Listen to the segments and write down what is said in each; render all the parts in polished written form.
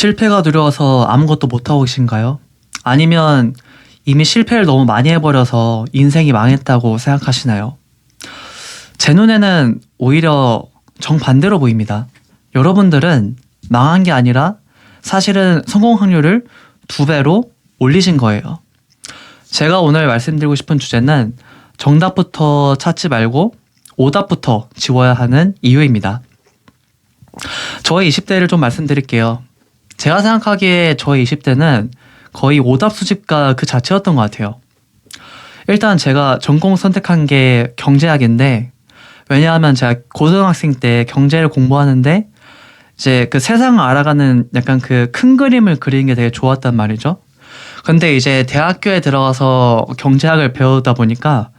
실패가 두려워서 아무것도 못하고 계신가요? 아니면 이미 실패를 너무 많이 해버려서 인생이 망했다고 생각하시나요? 제 눈에는 오히려 정반대로 보입니다. 여러분들은 망한 게 아니라 사실은 성공 확률을 2배로 올리신 거예요. 제가 오늘 말씀드리고 싶은 주제는 정답부터 찾지 말고 오답부터 지워야 하는 이유입니다. 저의 20대를 좀 말씀드릴게요. 제가 생각하기에 저의 20대는 거의 오답 수집가 그 자체였던 것 같아요. 일단 제가 전공 선택한 게 경제학인데, 왜냐하면 제가 고등학생 때 경제를 공부하는데 이제 그 세상을 알아가는 약간 그 큰 그림을 그리는 게 되게 좋았단 말이죠. 근데 이제 대학교에 들어가서 경제학을 배우다 보니까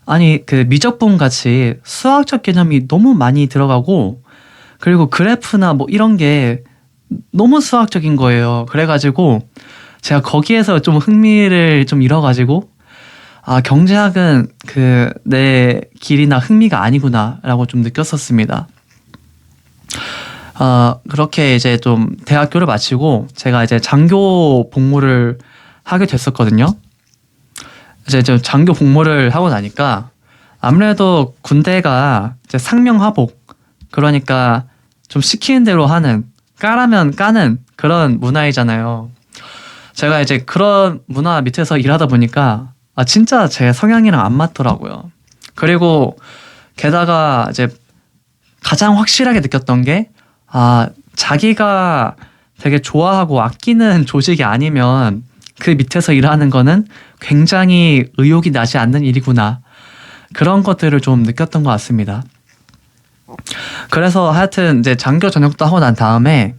아니 그 미적분 같이 수학적 개념이 너무 많이 들어가고, 그리고 그래프나 뭐 이런 게 너무 수학적인 거예요. 그래가지고 제가 거기에서 좀 흥미를 좀 잃어가지고 경제학은 그 내 길이나 흥미가 아니구나 라고 좀 느꼈었습니다. 그렇게 이제 좀 대학교를 마치고 제가 이제 장교 복무를 하게 됐었거든요. 이제 좀 장교 복무를 하고 나니까 아무래도 군대가 이제 상명하복, 그러니까 좀 시키는 대로 하는, 까라면 까는 그런 문화이잖아요. 제가 이제 그런 문화 밑에서 일하다 보니까 진짜 제 성향이랑 안 맞더라고요. 그리고 게다가 이제 가장 확실하게 느꼈던 게 자기가 되게 좋아하고 아끼는 조직이 아니면 그 밑에서 일하는 거는 굉장히 의욕이 나지 않는 일이구나, 그런 것들을 좀 느꼈던 것 같습니다. 그래서 하여튼 이제 장교 전역도 하고 난 다음에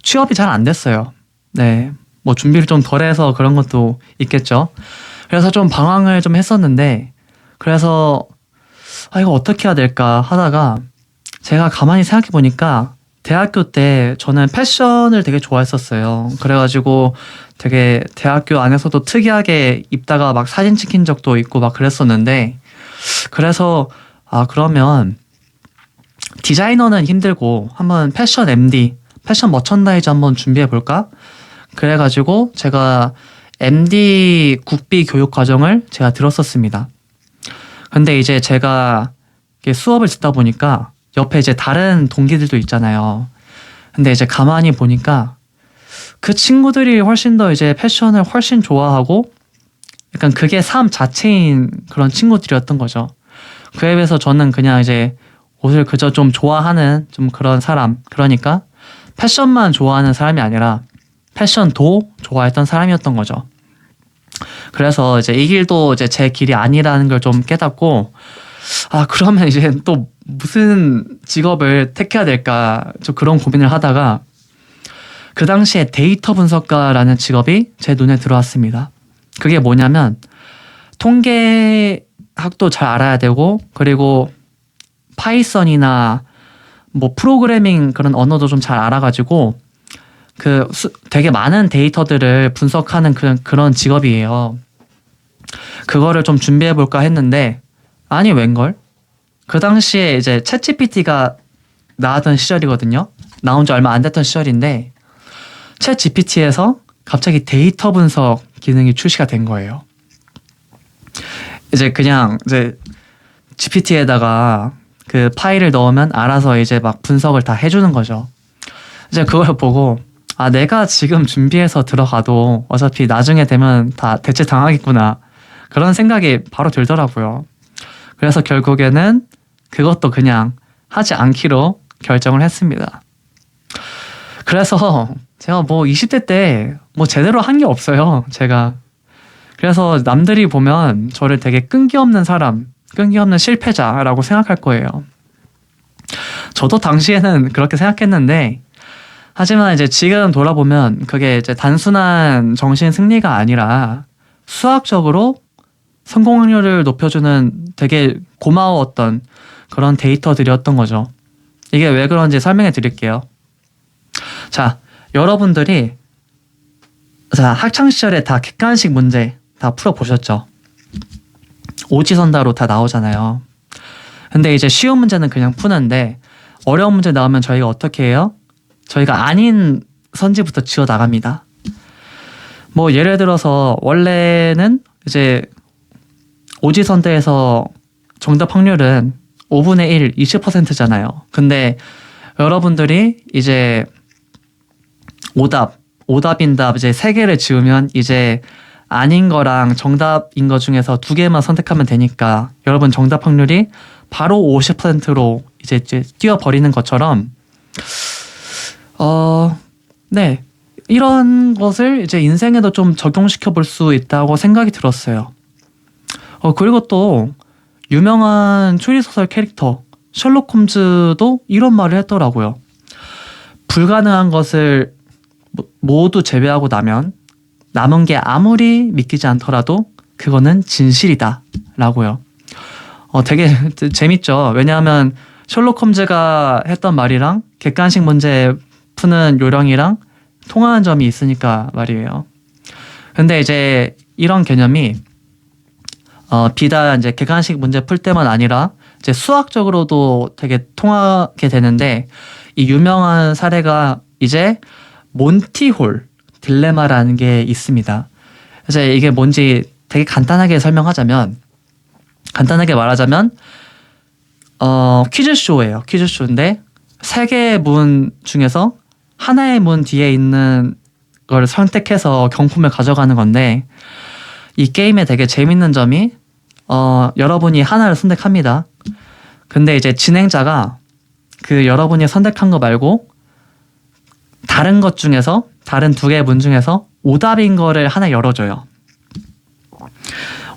취업이 잘 안 됐어요. 네, 뭐 준비를 좀 덜해서 그런 것도 있겠죠. 그래서 좀 방황을 좀 했었는데, 그래서 이거 어떻게 해야 될까 하다가 제가 가만히 생각해 보니까 대학교 때 저는 패션을 되게 좋아했었어요. 그래가지고 되게 대학교 안에서도 특이하게 입다가 막 사진 찍힌 적도 있고 막 그랬었는데, 그래서 그러면 디자이너는 힘들고 한번 패션 MD, 패션 머천다이저 한번 준비해 볼까? 그래가지고 제가 MD 국비 교육 과정을 제가 들었었습니다. 근데 이제 제가 수업을 듣다 보니까 옆에 이제 다른 동기들도 있잖아요. 근데 이제 가만히 보니까 그 친구들이 훨씬 더 이제 패션을 훨씬 좋아하고 약간 그게 삶 자체인 그런 친구들이었던 거죠. 그에 비해서 저는 그냥 이제 옷을 그저 좀 좋아하는 좀 그런 사람, 그러니까 패션만 좋아하는 사람이 아니라 패션도 좋아했던 사람이었던 거죠. 그래서 이제 이 길도 이제 제 길이 아니라는 걸 좀 깨닫고 그러면 이제 또 무슨 직업을 택해야 될까 좀 그런 고민을 하다가 그 당시에 데이터 분석가라는 직업이 제 눈에 들어왔습니다. 그게 뭐냐면 통계학도 잘 알아야 되고, 그리고 파이썬이나 뭐 프로그래밍 그런 언어도 좀 잘 알아가지고 되게 많은 데이터들을 분석하는 그런 직업이에요. 그거를 좀 준비해 볼까 했는데 아니 웬걸? 그 당시에 이제 챗GPT가 나왔던 시절이거든요. 나온 지 얼마 안 됐던 시절인데 챗GPT에서 갑자기 데이터 분석 기능이 출시가 된 거예요. 이제 그냥 이제 GPT에다가 그 파일을 넣으면 알아서 이제 막 분석을 다 해주는 거죠. 이제 그걸 보고 내가 지금 준비해서 들어가도 어차피 나중에 되면 다 대체 당하겠구나, 그런 생각이 바로 들더라고요. 그래서 결국에는 그것도 그냥 하지 않기로 결정을 했습니다. 그래서 제가 뭐 20대 때 뭐 제대로 한 게 없어요, 제가. 그래서 남들이 보면 저를 되게 끈기 없는 사람, 끈기 없는 실패자라고 생각할 거예요. 저도 당시에는 그렇게 생각했는데, 하지만 이제 지금 돌아보면 그게 이제 단순한 정신 승리가 아니라 수학적으로 성공 확률을 높여주는 되게 고마웠던 그런 데이터들이었던 거죠. 이게 왜 그런지 설명해 드릴게요. 자, 여러분들이 학창시절에 다 객관식 문제 다 풀어보셨죠? 오지선다로 다 나오잖아요. 근데 이제 쉬운 문제는 그냥 푸는데 어려운 문제 나오면 저희가 어떻게 해요? 저희가 아닌 선지부터 지어 나갑니다. 뭐 예를 들어서 원래는 이제 오지선대에서 정답 확률은 5분의 1, 20%잖아요. 근데 여러분들이 이제 오답인답 이제 3개를 지으면 이제 아닌 거랑 정답인 거 중에서 2개만 선택하면 되니까 여러분 정답 확률이 바로 50%로 이제 뛰어버리는 것처럼 네. 이런 것을 이제 인생에도 좀 적용시켜 볼 수 있다고 생각이 들었어요. 그리고 또 유명한 추리소설 캐릭터 셜록 홈즈도 이런 말을 했더라고요. 불가능한 것을 모두 제외하고 나면 남은 게 아무리 믿기지 않더라도 그거는 진실이다 라고요. 되게 재밌죠. 왜냐하면 셜록 홈즈가 했던 말이랑 객관식 문제 푸는 요령이랑 통하는 점이 있으니까 말이에요. 근데 이제 이런 개념이 비단 이제 객관식 문제 풀 때만 아니라 이제 수학적으로도 되게 통하게 되는데 이 유명한 사례가 이제 몬티홀 딜레마라는 게 있습니다. 이제 이게 뭔지 되게 간단하게 말하자면 퀴즈쇼예요. 퀴즈쇼인데 3개의 문 중에서 하나의 문 뒤에 있는 걸 선택해서 경품을 가져가는 건데 이 게임에 되게 재밌는 점이 여러분이 하나를 선택합니다. 근데 이제 진행자가 그 여러분이 선택한 거 말고 다른 것 중에서 다른 2개의 문 중에서 오답인 거를 하나 열어줘요.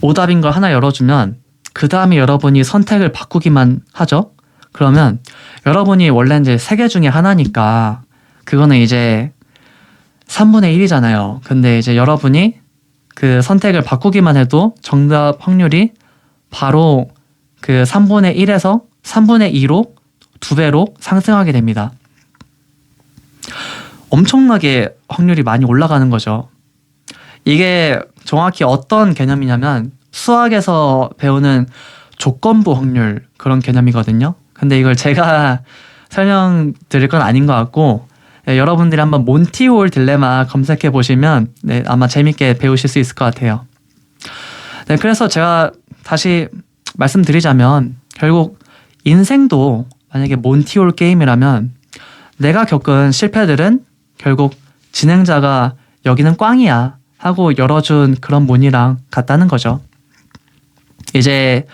오답인 걸 하나 열어주면 그 다음에 여러분이 선택을 바꾸기만 하죠. 그러면 여러분이 원래 이제 3개 중에 하나니까 그거는 이제 3분의 1이잖아요. 근데 이제 여러분이 그 선택을 바꾸기만 해도 정답 확률이 바로 그 3분의 1에서 3분의 2로 2배로 상승하게 됩니다. 엄청나게 확률이 많이 올라가는 거죠. 이게 정확히 어떤 개념이냐면 수학에서 배우는 조건부 확률 그런 개념이거든요. 근데 이걸 제가 설명드릴 건 아닌 것 같고 여러분들이 한번 몬티홀 딜레마 검색해 보시면 아마 재밌게 배우실 수 있을 것 같아요. 네, 그래서 제가 다시 말씀드리자면 결국 인생도 만약에 몬티홀 게임이라면 내가 겪은 실패들은 결국 진행자가 여기는 꽝이야 하고 열어준 그런 문이랑 같다는 거죠. 이제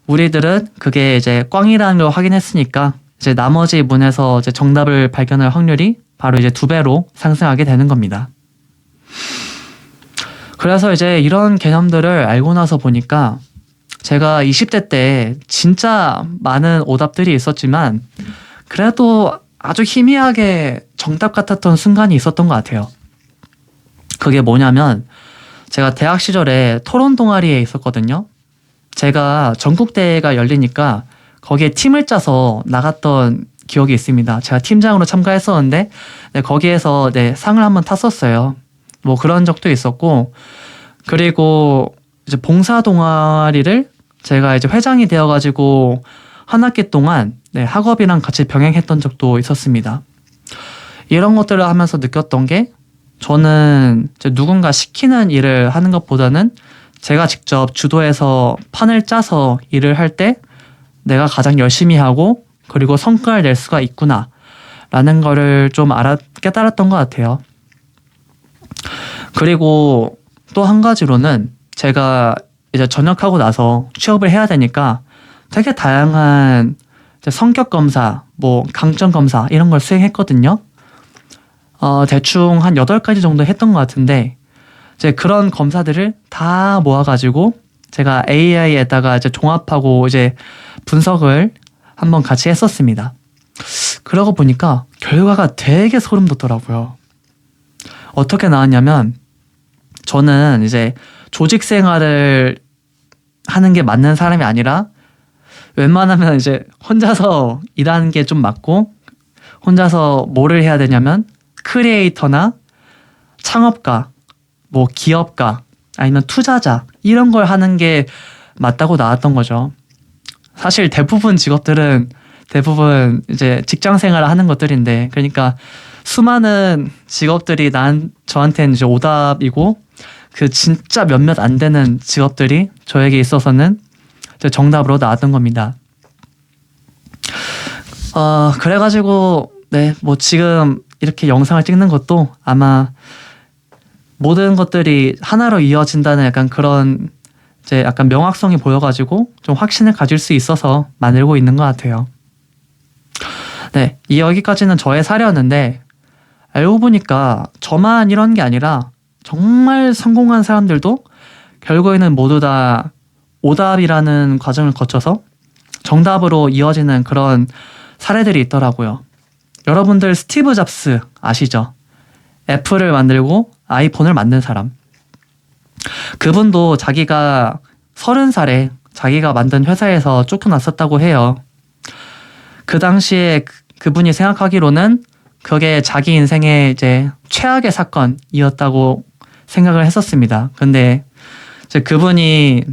우리들은 그게 이제 꽝이라는 걸 확인했으니까 이제 나머지 문에서 이제 정답을 발견할 확률이 바로 이제 2배로 상승하게 되는 겁니다. 그래서 이제 이런 개념들을 알고 나서 보니까 제가 20대 때 진짜 많은 오답들이 있었지만 그래도 아주 희미하게 정답 같았던 순간이 있었던 것 같아요. 그게 뭐냐면 제가 대학 시절에 토론 동아리에 있었거든요. 제가 전국대회가 열리니까 거기에 팀을 짜서 나갔던 기억이 있습니다. 제가 팀장으로 참가했었는데 거기에서 상을 한번 탔었어요. 뭐 그런 적도 있었고 그리고 이제 봉사 동아리를 제가 이제 회장이 되어가지고 한 학기 동안 학업이랑 같이 병행했던 적도 있었습니다. 이런 것들을 하면서 느꼈던 게 저는 이제 누군가 시키는 일을 하는 것보다는 제가 직접 주도해서 판을 짜서 일을 할 때 내가 가장 열심히 하고 그리고 성과를 낼 수가 있구나 라는 거를 좀 깨달았던 것 같아요. 그리고 또 한 가지로는 제가 이제 전역하고 나서 취업을 해야 되니까 되게 다양한 성격 검사, 뭐 강점 검사 이런 걸 수행했거든요. 대충 한 8가지 정도 했던 것 같은데 이제 그런 검사들을 다 모아가지고 제가 AI에다가 이제 종합하고 이제 분석을 한번 같이 했었습니다. 그러고 보니까 결과가 되게 소름 돋더라고요. 어떻게 나왔냐면 저는 이제 조직 생활을 하는 게 맞는 사람이 아니라 웬만하면 이제 혼자서 일하는 게 좀 맞고 혼자서 뭐를 해야 되냐면 크리에이터나 창업가, 뭐 기업가 아니면 투자자 이런 걸 하는 게 맞다고 나왔던 거죠. 사실 대부분 직업들은 대부분 이제 직장 생활을 하는 것들인데 그러니까 수많은 직업들이 저한테는 이제 오답이고 그 진짜 몇몇 안 되는 직업들이 저에게 있어서는 이제 정답으로 나왔던 겁니다. 그래가지고 네, 뭐 지금 이렇게 영상을 찍는 것도 아마 모든 것들이 하나로 이어진다는 약간 그런 이제 약간 명확성이 보여가지고 좀 확신을 가질 수 있어서 만들고 있는 것 같아요. 네, 여기까지는 저의 사례였는데 알고 보니까 저만 이런 게 아니라 정말 성공한 사람들도 결국에는 모두 다 오답이라는 과정을 거쳐서 정답으로 이어지는 그런 사례들이 있더라고요. 여러분들 스티브 잡스 아시죠? 애플을 만들고 아이폰을 만든 사람. 그분도 자기가 30살에 자기가 만든 회사에서 쫓겨났었다고 해요. 그 당시에 그분이 생각하기로는 그게 자기 인생의 이제 최악의 사건이었다고 생각을 했었습니다. 근데 이제 그분이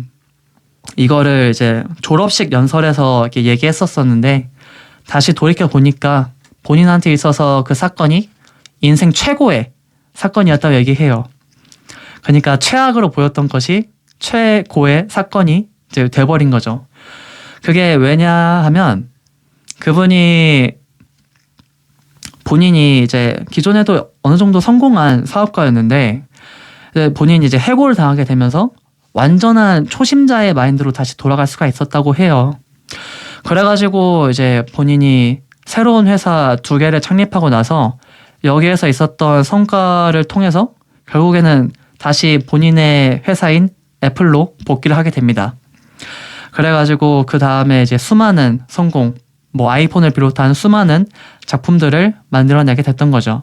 이거를 이제 졸업식 연설에서 이렇게 얘기했었었는데 다시 돌이켜 보니까 본인한테 있어서 그 사건이 인생 최고의 사건이었다고 얘기해요. 그러니까 최악으로 보였던 것이 최고의 사건이 이제 돼버린 거죠. 그게 왜냐 하면 그분이 본인이 이제 기존에도 어느 정도 성공한 사업가였는데 본인이 이제 해고를 당하게 되면서 완전한 초심자의 마인드로 다시 돌아갈 수가 있었다고 해요. 그래가지고 이제 본인이 새로운 회사 2개를 창립하고 나서 여기에서 있었던 성과를 통해서 결국에는 다시 본인의 회사인 애플로 복귀를 하게 됩니다. 그래가지고 그 다음에 이제 수많은 성공, 뭐 아이폰을 비롯한 수많은 작품들을 만들어내게 됐던 거죠.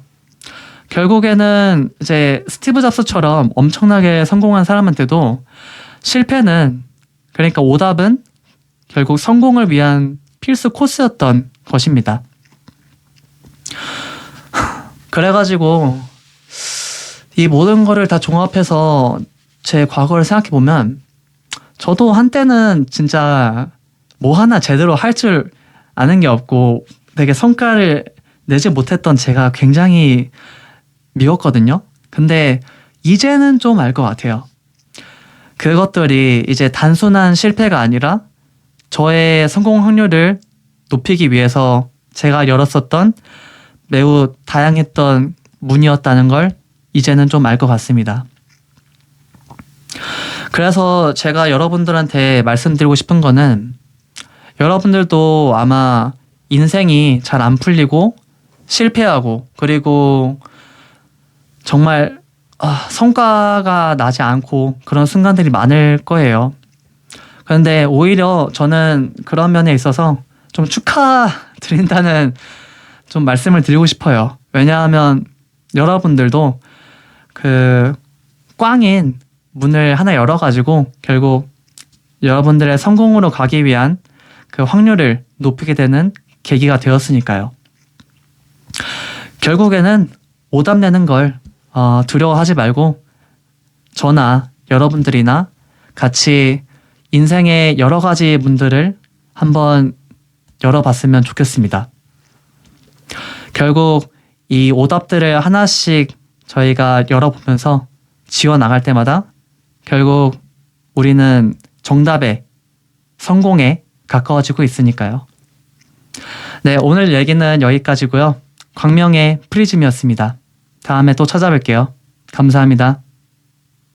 결국에는 이제 스티브 잡스처럼 엄청나게 성공한 사람한테도 실패는, 그러니까 오답은 결국 성공을 위한 필수 코스였던 것입니다. 그래가지고 이 모든 거를 다 종합해서 제 과거를 생각해보면 저도 한때는 진짜 뭐 하나 제대로 할 줄 아는 게 없고 되게 성과를 내지 못했던 제가 굉장히 미웠거든요. 근데 이제는 좀 알 것 같아요. 그것들이 이제 단순한 실패가 아니라 저의 성공 확률을 높이기 위해서 제가 열었었던 매우 다양했던 문이었다는 걸 이제는 좀 알 것 같습니다. 그래서 제가 여러분들한테 말씀드리고 싶은 거는 여러분들도 아마 인생이 잘 안 풀리고 실패하고 그리고 정말 성과가 나지 않고 그런 순간들이 많을 거예요. 그런데 오히려 저는 그런 면에 있어서 좀 축하드린다는 좀 말씀을 드리고 싶어요. 왜냐하면 여러분들도 그 꽝인 문을 하나 열어가지고 결국 여러분들의 성공으로 가기 위한 그 확률을 높이게 되는 계기가 되었으니까요. 결국에는 오답 내는 걸 두려워하지 말고 저나 여러분들이나 같이 인생의 여러 가지 문들을 한번 열어봤으면 좋겠습니다. 결국 이 오답들을 하나씩 저희가 열어보면서 지워나갈 때마다 결국 우리는 정답에, 성공에 가까워지고 있으니까요. 네, 오늘 얘기는 여기까지고요. 광명의 프리즘이었습니다. 다음에 또 찾아뵐게요. 감사합니다.